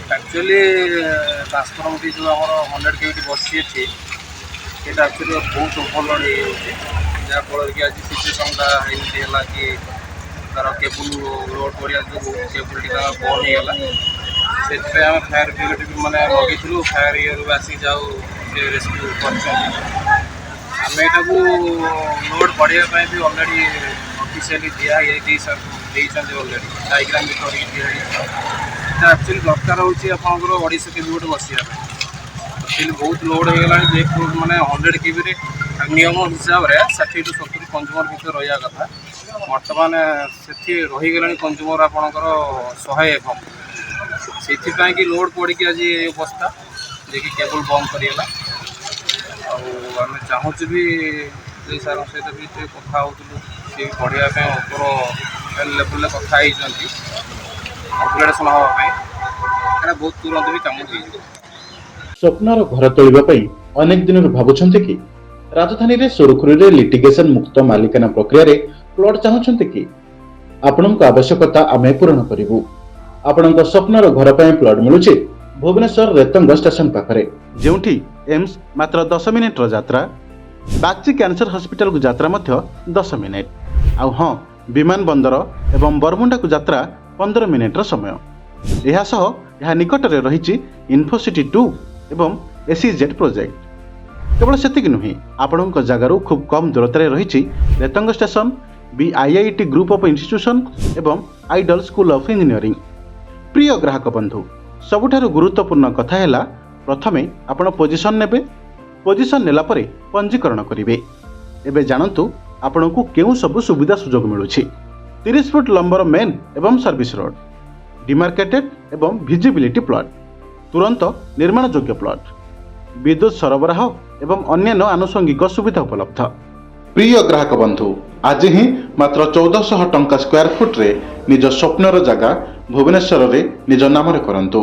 Actually transformer जो आम 100 केवी बसी अच्छी सेटा एक्चुअली बहुत ओवरलोड जहाँफल कि आज सिचुएसनटा एमती है कि तार केबुल लोड बढ़िया जो केबुल टी बंद होगा से आम फायर ब्रिगेड मैंने लगे फायर इयर आसिक जाऊ रेस्क्यू कर आम यहाँ लोड बढ़ाई भी अलरेडी ऑफिशियली दिखाई अलरेडी डायग्राम भी कर एक्चुअली दरकार होकर ओडिशा केवी गोटे बसिया एक्चुअली बहुत लोड होगा मैंने 100 केवी नियम हिसाब से 60 to 70 कंज्यूमर भितर रहा कथा बर्तमान से रहीगला कंज्यूमर आपणकर 100 एफएम से कि लोड पड़ी आज अवस्था जे कि केबल बंद करगला आम चाहूँ भी सार सहित भी कथा हो सी बढ़िया ऊपर लेवल कथाई अपग्रेडेसन हाँपाई बहुत तुरंत भी कम हो स्वप्नर घर तोलिबा पई अनेक दिन भाबुछन्ते कि राजधानी रे सुरखुरी लिटिगेशन मुक्त मालिकाना प्रक्रिया रे प्लॉट चाहूछन्ते कि आपणक आवश्यकता आमे पूर्ण करिवु। आपणक स्वप्नर घर पई प्लॉट मिलुछि भुवनेश्वर रेतंग स्टेशन पाखरे जेउठी एम्स मात्र 10 मिनिट रो यात्रा बागची कैंसर हॉस्पिटल को यात्रा मध्य 10 मिनिट आउ हां विमान बंदर एवं बरमुंडा को यात्रा 15 मिनिट रो समय एहा सह एहा निकट रे रहिछि इन्फोसिटी 2 एवं एसीजेड प्रोजेक्ट केवल सेतिक नुहे आपणक जगारू खूब कम दूरतार रही रेतंग स्टेशन बीआईआईटी ग्रुप ऑफ इंस्टीट्यूशन एवं आइडल स्कूल ऑफ इंजीनियरिंग। प्रिय ग्राहक बंधु सबुठारु गुरुत्वपूर्ण कथा है प्रथमे आपण पोजिशन नेबे पोजिशन नेला परे पंजीकरण करिवे। एबे जानंतु आपणकू केउ सब सुविधा सुजोग मिलुछि 30 फुट लंबर मेन एवं सर्विस रोड डिमार्केटेड एवं विजिबिलिटी प्लॉट तुरंत निर्माण योग्य प्लॉट विद्युत सरबराह एवं अन्य आनुषंगिक सुविधा उपलब्ध। प्रिय ग्राहक बंधु आज ही मात्र 1400 टंका स्क्वायर फुट रे निज स्वप्नर जगह भुवनेश्वर रे निज नाम रे करंतु।